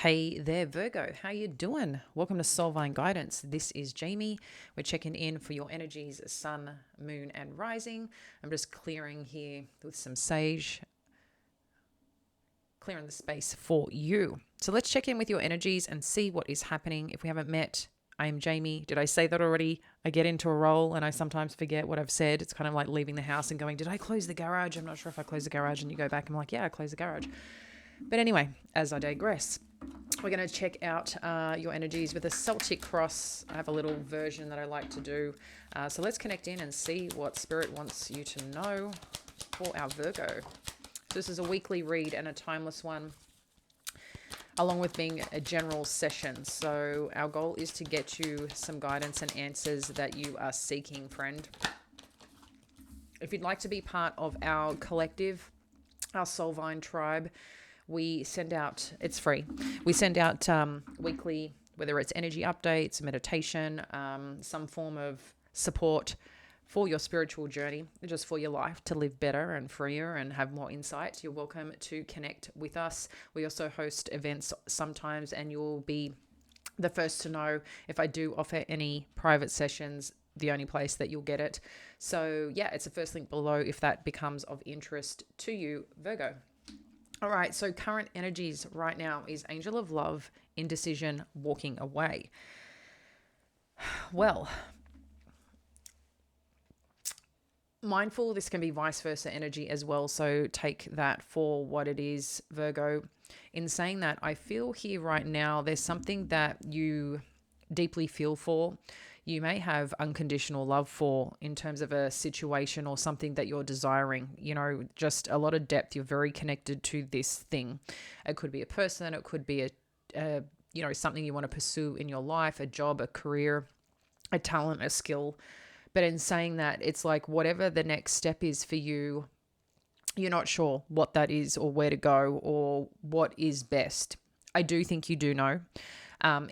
Hey there, Virgo. How you doing? Welcome to Soulvine Guidance. This is Jamie. We're checking in for your energies, sun, moon, and rising. I'm just clearing here with some sage, clearing the space for you. So let's check in with your energies and see what is happening. If we haven't met, I am Jamie. Did I say that already? I get into a role and I sometimes forget what I've said. It's kind of like leaving the house and going, did I close the garage? I'm not sure if I closed the garage. And you go back and I'm like, yeah, I closed the garage. But anyway, as I digress, we're going to check out your energies with a Celtic cross. I have a little version that I like to do. So let's connect in and see what Spirit wants you to know for our Virgo. So this is a weekly read and a timeless one, along with being a general session. So our goal is to get you some guidance and answers that you are seeking, friend. If you'd like to be part of our collective, our Soulvine tribe, we send out, it's free, we send out weekly, whether it's energy updates, meditation, some form of support for your spiritual journey, just for your life to live better and freer and have more insight. You're welcome to connect with us. We also host events sometimes, and you'll be the first to know if I do offer any private sessions, the only place that you'll get it. So yeah, it's the first link below if that becomes of interest to you, Virgo. All right, so current energies right now is Angel of Love, indecision, walking away. Well, mindful, this can be vice versa energy as well, so take that for what it is, Virgo. In saying that, I feel here right now there's something that you deeply feel for. You may have unconditional love for in terms of a situation or something that you're desiring, just a lot of depth. You're very connected to this thing. It could be a person, it could be something you want to pursue in your life, a job, a career, a talent, a skill. But in saying that, it's like whatever the next step is for you, you're not sure what that is or where to go or what is best. I do think you do know.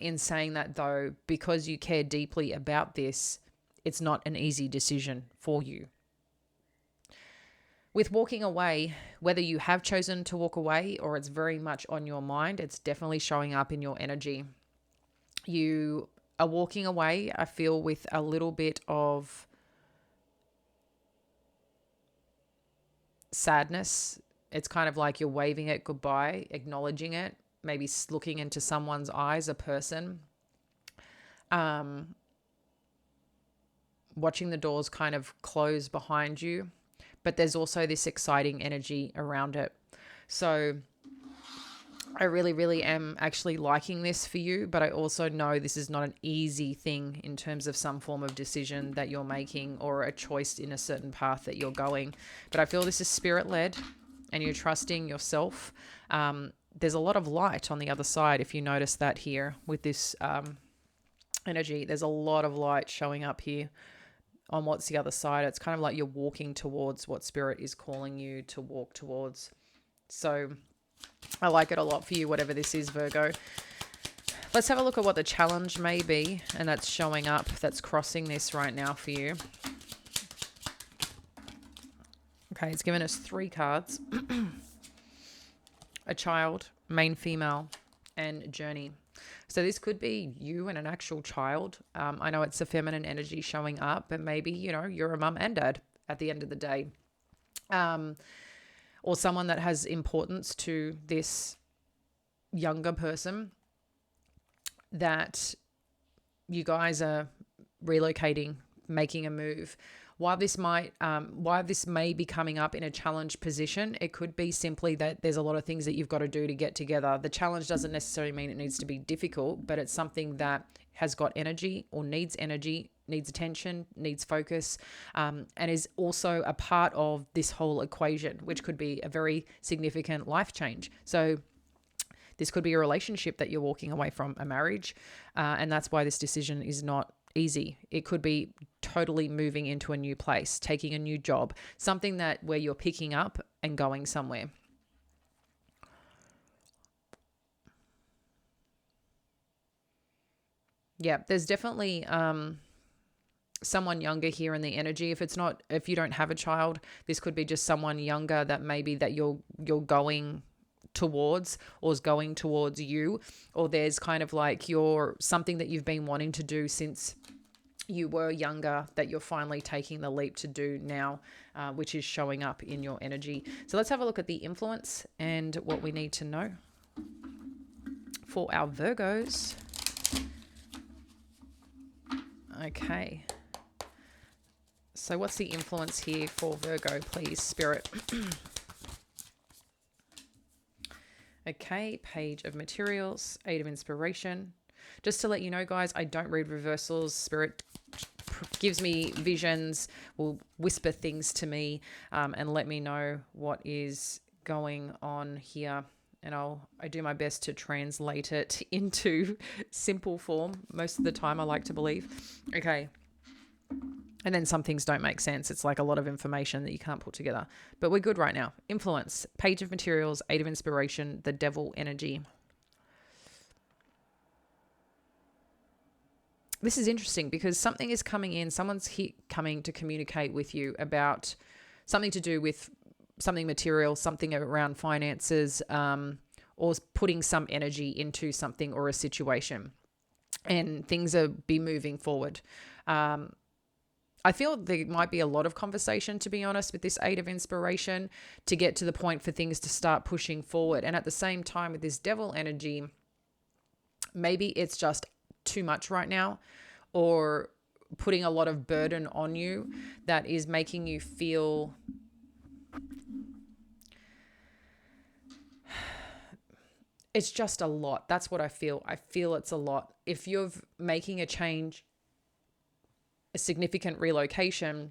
In saying that though, because you care deeply about this, it's not an easy decision for you. With walking away, whether you have chosen to walk away or it's very much on your mind, it's definitely showing up in your energy. You are walking away, I feel, with a little bit of sadness. It's kind of like you're waving it goodbye, acknowledging it. Maybe looking into someone's eyes, a person, watching the doors kind of close behind you, but there's also this exciting energy around it. So I really, really am actually liking this for you, but I also know this is not an easy thing in terms of some form of decision that you're making or a choice in a certain path that you're going. But I feel this is spirit-led and you're trusting yourself. There's a lot of light on the other side. If you notice that here with this energy, there's a lot of light showing up here on what's the other side. It's kind of like you're walking towards what Spirit is calling you to walk towards. So I like it a lot for you, whatever this is, Virgo. Let's have a look at what the challenge may be, and that's showing up, that's crossing this right now for you. Okay, it's given us 3 cards. A child, main female, and journey. So this could be you and an actual child. I know it's a feminine energy showing up, but maybe, you're a mum and dad at the end of the day. Or someone that has importance to this younger person that you guys are relocating, making a move. While this may be coming up in a challenge position, it could be simply that there's a lot of things that you've got to do to get together. The challenge doesn't necessarily mean it needs to be difficult, but it's something that has got energy or needs energy, needs attention, needs focus, and is also a part of this whole equation, which could be a very significant life change. So this could be a relationship that you're walking away from, a marriage, and that's why this decision is not easy. It could be totally moving into a new place, taking a new job, something that where you're picking up and going somewhere. Yeah, there's definitely someone younger here in the energy. If you don't have a child, this could be just someone younger that maybe that you're going towards or is going towards you, or there's kind of like something that you've been wanting to do since you were younger that you're finally taking the leap to do now, which is showing up in your energy. So let's have a look at the influence and what we need to know for our Virgos. Okay. So what's the influence here for Virgo, please, Spirit? Okay, Page of Materials, Eight of Inspiration. Just to let you know, guys, I don't read reversals. Spirit gives me visions, will whisper things to me, and let me know what is going on here. And I do my best to translate it into simple form. Most of the time, I like to believe. Okay. And then some things don't make sense. It's like a lot of information that you can't put together. But we're good right now. Influence, Page of Materials, Eight of Inspiration, the Devil energy. This is interesting because something is coming in. Someone's coming to communicate with you about something to do with something material, something around finances, or putting some energy into something or a situation. And things are be moving forward. I feel there might be a lot of conversation, to be honest, with this Eight of Inspiration to get to the point for things to start pushing forward. And at the same time, with this Devil energy, maybe it's just too much right now, or putting a lot of burden on you that is making you feel it's just a lot. That's what I feel. I feel it's a lot. If you're making a change, a significant relocation,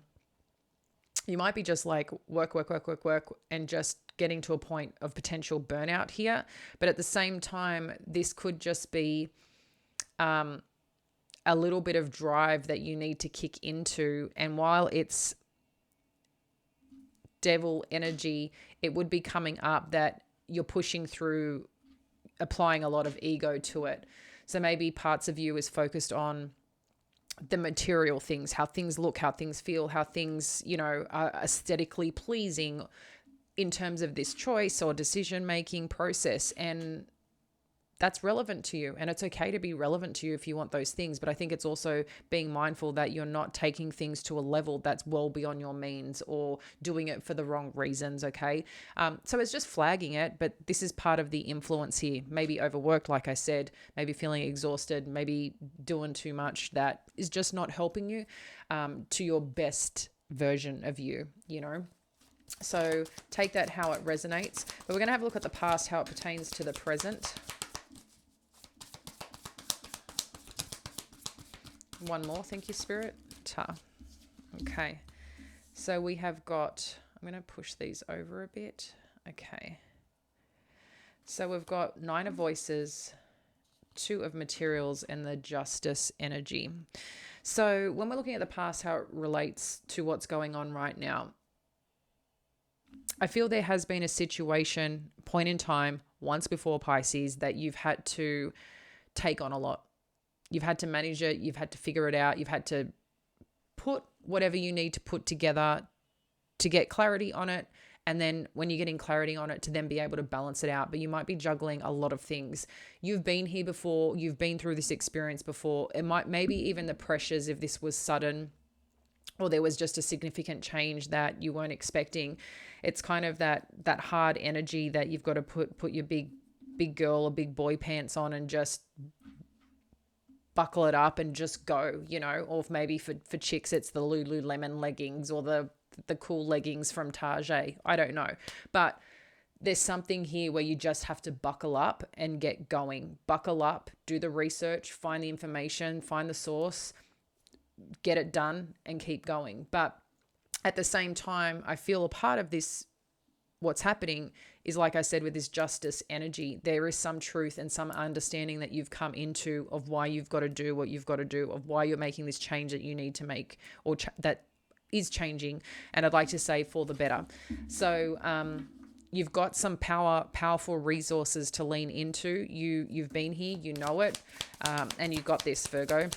you might be just like work, and just getting to a point of potential burnout here. But at the same time, this could just be a little bit of drive that you need to kick into. And while it's Devil energy, it would be coming up that you're pushing through, applying a lot of ego to it. So maybe parts of you is focused on the material things, how things look, how things feel, how things, are aesthetically pleasing in terms of this choice or decision-making process. And that's relevant to you. And it's okay to be relevant to you if you want those things. But I think it's also being mindful that you're not taking things to a level that's well beyond your means or doing it for the wrong reasons, okay? So it's just flagging it, but this is part of the influence here. Maybe overworked, like I said, maybe feeling exhausted, maybe doing too much that is just not helping you to your best version of you, So take that how it resonates. But we're going to have a look at the past, how it pertains to the present. One more. Thank you, Spirit. Ta. Okay. So we have got, I'm going to push these over a bit. Okay. So we've got Nine of Voices, Two of Materials, and the Justice energy. So when we're looking at the past, how it relates to what's going on right now, I feel there has been a situation, point in time, once before Pisces, that you've had to take on a lot. You've had to manage it. You've had to figure it out. You've had to put whatever you need to put together to get clarity on it. And then when you're getting clarity on it, to then be able to balance it out. But you might be juggling a lot of things. You've been here before. You've been through this experience before. It might, maybe even the pressures, if this was sudden or there was just a significant change that you weren't expecting. It's kind of that hard energy that you've got to put your big girl or big boy pants on and just buckle it up and just go, or maybe for chicks, it's the Lululemon leggings or the cool leggings from Target. I don't know. But there's something here where you just have to buckle up and get going. Buckle up, do the research, find the information, find the source, get it done and keep going. But at the same time, I feel a part of this, what's happening is, like I said, with this justice energy, there is some truth and some understanding that you've come into of why you've got to do what you've got to do, of why you're making this change that you need to make, or that is changing. And I'd like to say for the better. So you've got some powerful resources to lean into. You've been here, you know it, and you got this, Virgo.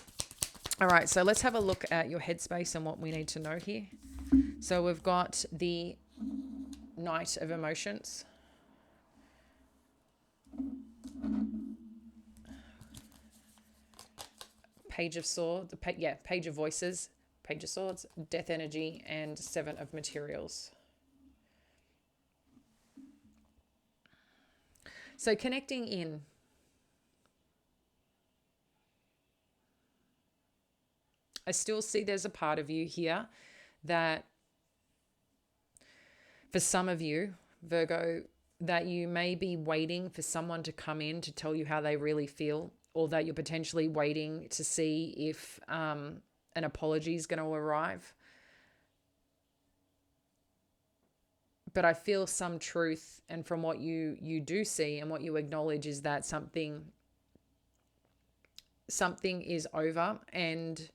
All right, so let's have a look at your headspace and what we need to know here. So we've got the Knight of Emotions. Page of Swords, Page of Voices, Page of Swords, Death Energy, and Seven of Materials. So connecting in. I still see there's a part of you here that for some of you, Virgo, that you may be waiting for someone to come in to tell you how they really feel, or that you're potentially waiting to see if an apology is going to arrive. But I feel some truth, and from what you do see and what you acknowledge is that something is over, and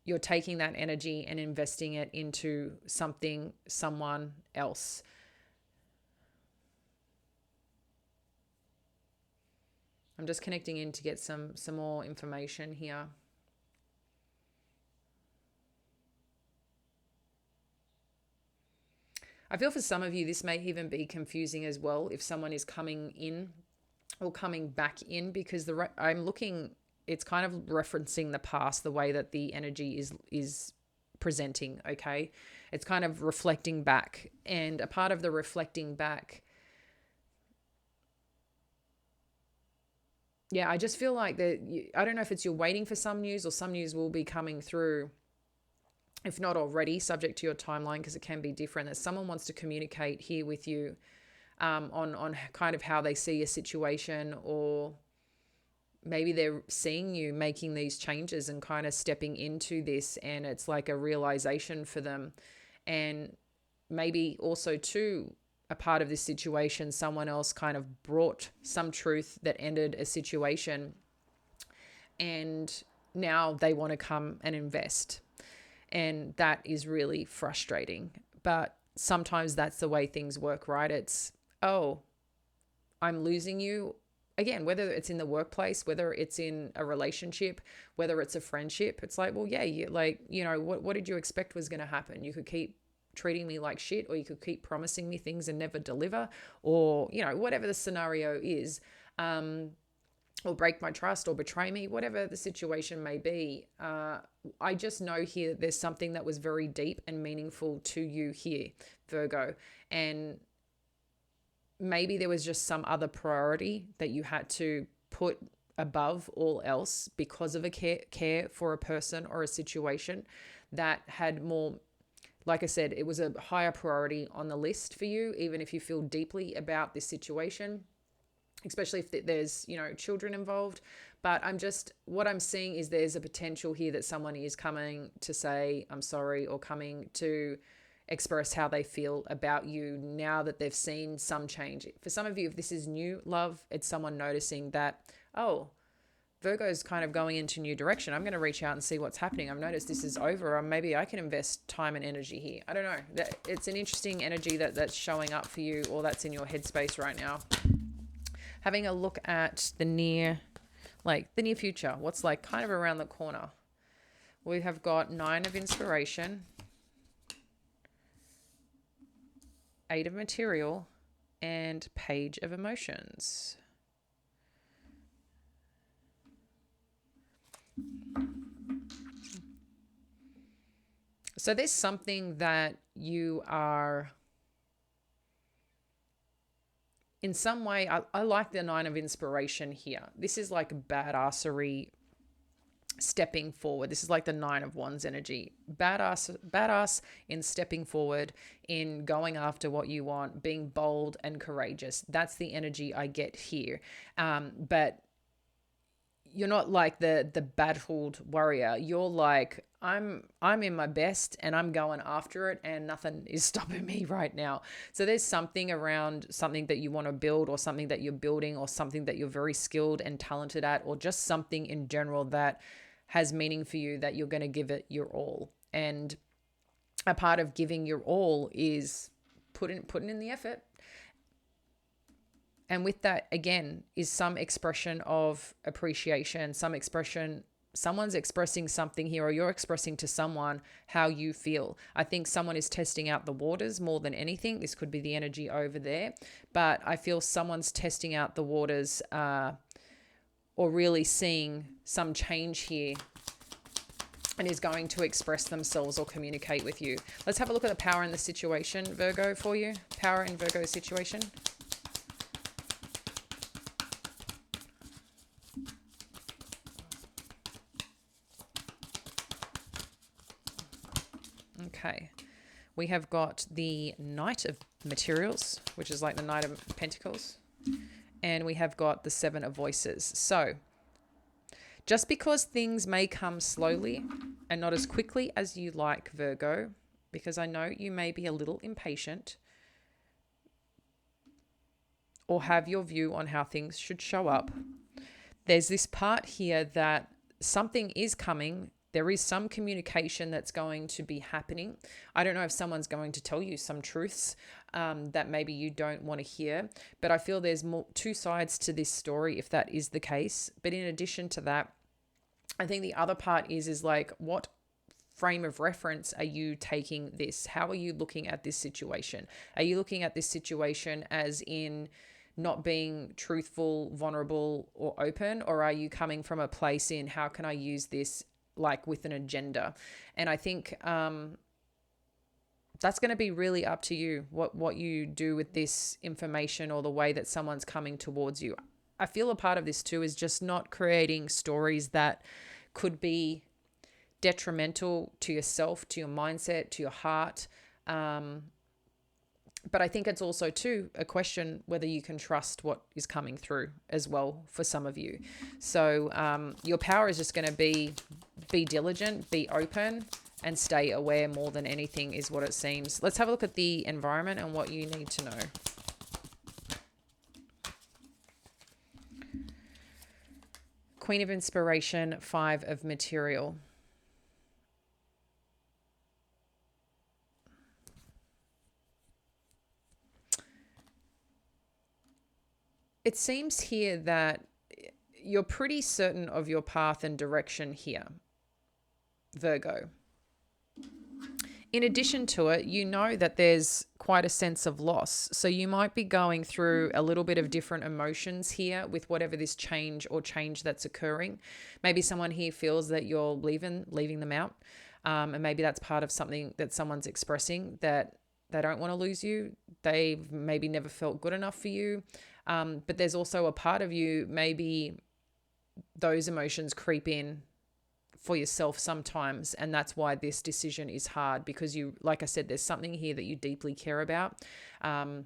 you're taking that energy and investing it into someone else. I'm just connecting in to get some more information here. I feel for some of you, this may even be confusing as well if someone is coming in or coming back in, because I'm looking, it's kind of referencing the past, the way that the energy is presenting, okay? It's kind of reflecting back, and a part of the reflecting back, yeah, I just feel like that. I don't know if it's you're waiting for some news, or some news will be coming through, if not already, subject to your timeline, because it can be different, that someone wants to communicate here with you on kind of how they see a situation, or maybe they're seeing you making these changes and kind of stepping into this, and it's like a realization for them. And maybe also too, a part of this situation, someone else kind of brought some truth that ended a situation, and now they want to come and invest. And that is really frustrating. But sometimes that's the way things work, right? It's, oh, I'm losing you. Again, whether it's in the workplace, whether it's in a relationship, whether it's a friendship, it's like, well, yeah, what did you expect was going to happen? You could keep treating me like shit, or you could keep promising me things and never deliver, or, whatever the scenario is, or break my trust or betray me, whatever the situation may be. I just know here that there's something that was very deep and meaningful to you here, Virgo. And maybe there was just some other priority that you had to put above all else because of a care for a person or a situation that had more, like I said, it was a higher priority on the list for you, even if you feel deeply about this situation, especially if there's, children involved. But what I'm seeing is there's a potential here that someone is coming to say, I'm sorry, or coming to express how they feel about you now that they've seen some change. For some of you, if this is new love, it's someone noticing that, oh, Virgo's kind of going into a new direction. I'm going to reach out and see what's happening. I've noticed this is over, or maybe I can invest time and energy here. I don't know. It's an interesting energy that's showing up for you, or that's in your headspace right now. Having a look at the near future, what's like kind of around the corner. We have got 9 of Inspiration, 8 of Material, and Page of Emotions. So there's something that you are, in some way, I like the 9 of Inspiration here. This is like badassery, stepping forward. This is like the 9 of Wands energy. Badass in stepping forward, in going after what you want, being bold and courageous. That's the energy I get here. But you're not like the battled warrior. You're like, I'm in my best and I'm going after it, and nothing is stopping me right now. So there's something around something that you want to build, or something that you're building, or something that you're very skilled and talented at, or just something in general that has meaning for you, that you're going to give it your all. And a part of giving your all is putting in the effort. And with that, again, is some expression of appreciation, someone's expressing something here, or you're expressing to someone how you feel. I think someone is testing out the waters more than anything. This could be the energy over there, but I feel someone's testing out the waters or really seeing some change here and is going to express themselves or communicate with you. Let's have a look at the power in the situation, Virgo, for you. Power in Virgo's situation. Okay. We have got the Knight of Materials, which is like the Knight of Pentacles. And we have got the Seven of Voices. So just because things may come slowly and not as quickly as you like, Virgo, because I know you may be a little impatient or have your view on how things should show up, there's this part here that something is coming. There is some communication that's going to be happening. I don't know if someone's going to tell you some truths that maybe you don't want to hear, but I feel there's two sides to this story if that is the case. But in addition to that, I think the other part is like, what frame of reference are you taking this? How are you looking at this situation? Are you looking at this situation as in not being truthful, vulnerable, or open? Or are you coming from a place in, how can I use this like with an agenda? And I think that's going to be really up to you, what you do with this information or the way that someone's coming towards you. I feel a part of this too is just not creating stories that could be detrimental to yourself, to your mindset, to your heart. But I think it's also too a question whether you can trust what is coming through as well for some of you. So your power is just going to be diligent, be open, and stay aware more than anything is what it seems. Let's have a look at the environment and what you need to know. Queen of Inspiration, Five of Material. It seems here that you're pretty certain of your path and direction here, Virgo. In addition to it, you know that there's quite a sense of loss. So you might be going through a little bit of different emotions here with whatever this change that's occurring. Maybe someone here feels that you're leaving them out. And maybe that's part of something that someone's expressing, that they don't want to lose you. They've maybe never felt good enough for you. But there's also a part of you, maybe those emotions creep in for yourself sometimes, and that's why this decision is hard, because you, like I said, there's something here that you deeply care about, and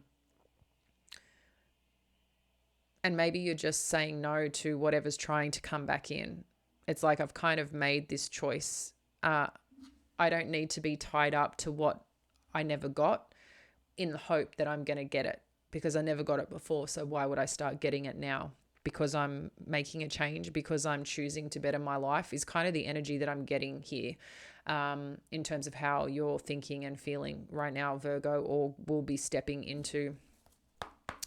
maybe you're just saying no to whatever's trying to come back in. It's like, I've kind of made this choice. I don't need to be tied up to what I never got in the hope that I'm going to get it, because I never got it before. So why would I start getting it now? Because I'm making a change, because I'm choosing to better my life, is kind of the energy that I'm getting here, in terms of how you're thinking and feeling right now, Virgo, or will be stepping into.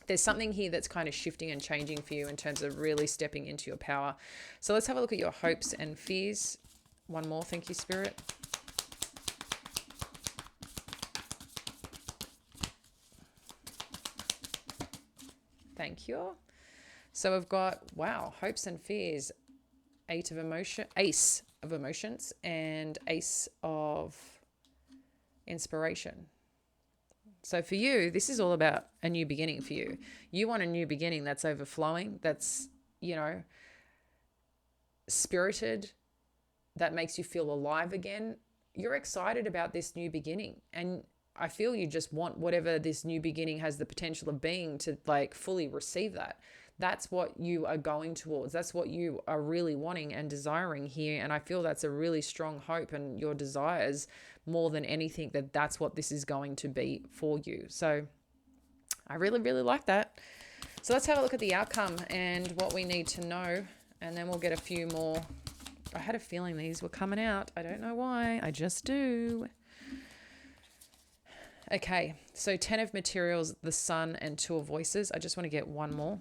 There's something here that's kind of shifting and changing for you in terms of really stepping into your power. So let's have a look at your hopes and fears. One more. Thank you, Spirit. Thank you. So we've got, wow, hopes and fears, ace of emotions, and ace of inspiration. So for you, this is all about a new beginning for you. You want a new beginning that's overflowing, that's, spirited, that makes you feel alive again. You're excited about this new beginning, and I feel you just want whatever this new beginning has the potential of being to like fully receive that. That's what you are going towards. That's what you are really wanting and desiring here. And I feel that's a really strong hope, and your desires more than anything, that's what this is going to be for you. So I really, really like that. So let's have a look at the outcome and what we need to know. And then we'll get a few more. I had a feeling these were coming out. I don't know why. I just do. Okay, so 10 of Materials, the Sun, and 2 of Voices. I just want to get one more.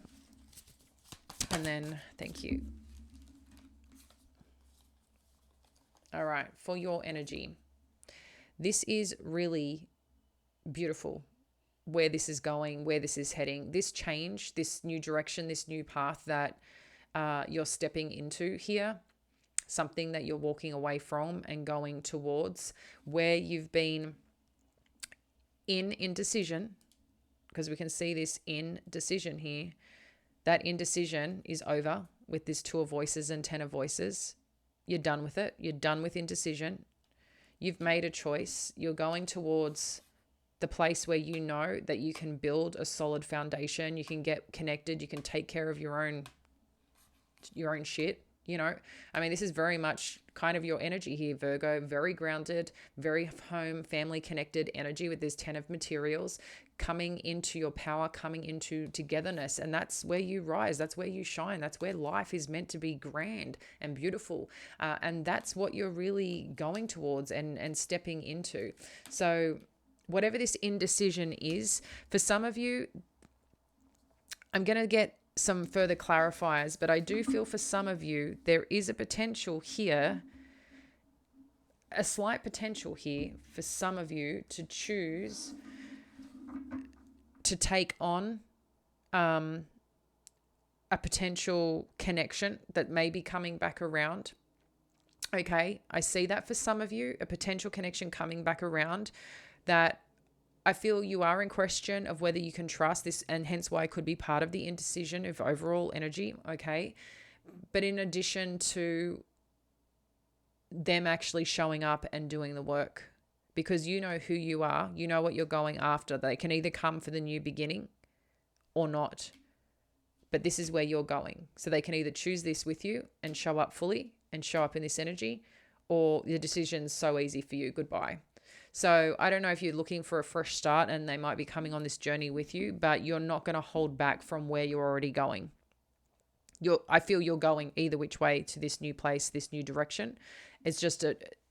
And then, thank you. All right, for your energy. This is really beautiful, where this is going, where this is heading. This change, this new direction, this new path that you're stepping into here, something that you're walking away from and going towards, where you've been in indecision, because we can see this indecision here. That indecision is over with this Two of Voices and Ten of Voices. You're done with it. You're done with indecision. You've made a choice. You're going towards the place where you know that you can build a solid foundation. You can get connected. You can take care of your own shit. You know, I mean, this is very much kind of your energy here, Virgo. Very grounded, very home, family connected energy with this 10 of materials, coming into your power, coming into togetherness. And that's where you rise. That's where you shine. That's where life is meant to be grand and beautiful. And that's what you're really going towards and stepping into. So whatever this indecision is, for some of you, I'm going to get some further clarifiers, but I do feel for some of you, there is a potential here, a slight potential here for some of you to choose to take on a potential connection that may be coming back around. Okay, I see that for some of you, a potential connection coming back around that I feel you are in question of whether you can trust this, and hence why it could be part of the indecision of overall energy, okay? But in addition to them actually showing up and doing the work, because you know who you are, you know what you're going after. They can either come for the new beginning or not, but this is where you're going. So they can either choose this with you and show up fully and show up in this energy, or the decision's so easy for you, goodbye. So I don't know if you're looking for a fresh start and they might be coming on this journey with you, but you're not going to hold back from where you're already going. I feel you're going either which way to this new place, this new direction. It's just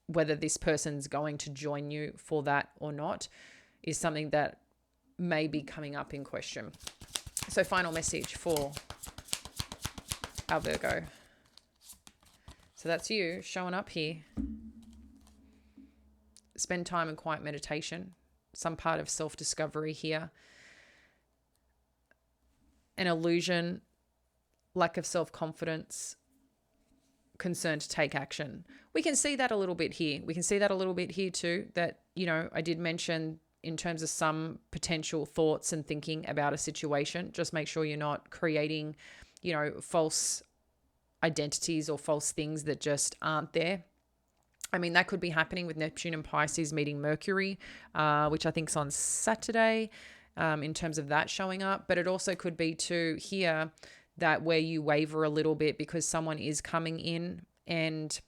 whether this person's going to join you for that or not is something that may be coming up in question. So final message for our Virgo. So that's you showing up here. Spend time in quiet meditation, some part of self-discovery here. An illusion, lack of self-confidence, concern to take action. We can see that a little bit here. We can see that a little bit here too, that, you know, I did mention in terms of some potential thoughts and thinking about a situation. Just make sure you're not creating, you know, false identities or false things that just aren't there. I mean, that could be happening with Neptune and Pisces meeting Mercury, which I think is on Saturday, in terms of that showing up. But it also could be too here that where you waver a little bit because someone is coming in, and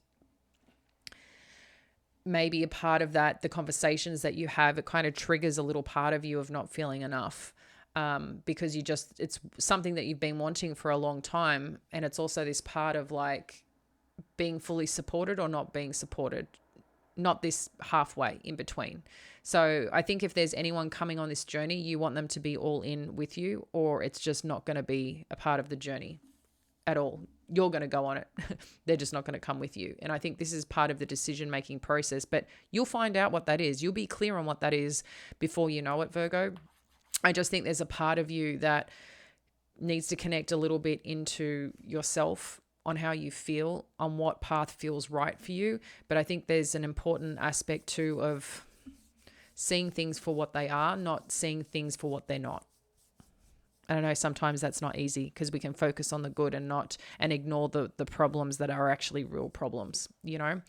maybe a part of that, the conversations that you have, it kind of triggers a little part of you of not feeling enough. Because it's something that you've been wanting for a long time. And it's also this part of like being fully supported or not being supported, not this halfway in between. So I think if there's anyone coming on this journey, you want them to be all in with you, or it's just not going to be a part of the journey at all. You're going to go on it. They're just not going to come with you. And I think this is part of the decision-making process, but you'll find out what that is. You'll be clear on what that is before you know it, Virgo. I just think there's a part of you that needs to connect a little bit into yourself on how you feel, on what path feels right for you. But I think there's an important aspect too of seeing things for what they are, not seeing things for what they're not. I don't know, sometimes that's not easy because we can focus on the good and ignore the problems that are actually real problems, you know.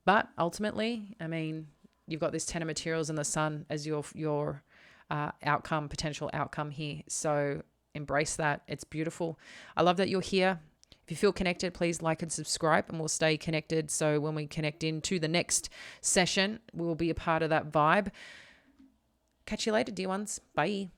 But ultimately, I mean, you've got this 10 of materials and the sun as your potential outcome here. So embrace that. It's beautiful. I love that you're here. If you feel connected, please like and subscribe, and we'll stay connected. So when we connect into the next session, we'll be a part of that vibe. Catch you later, dear ones. Bye.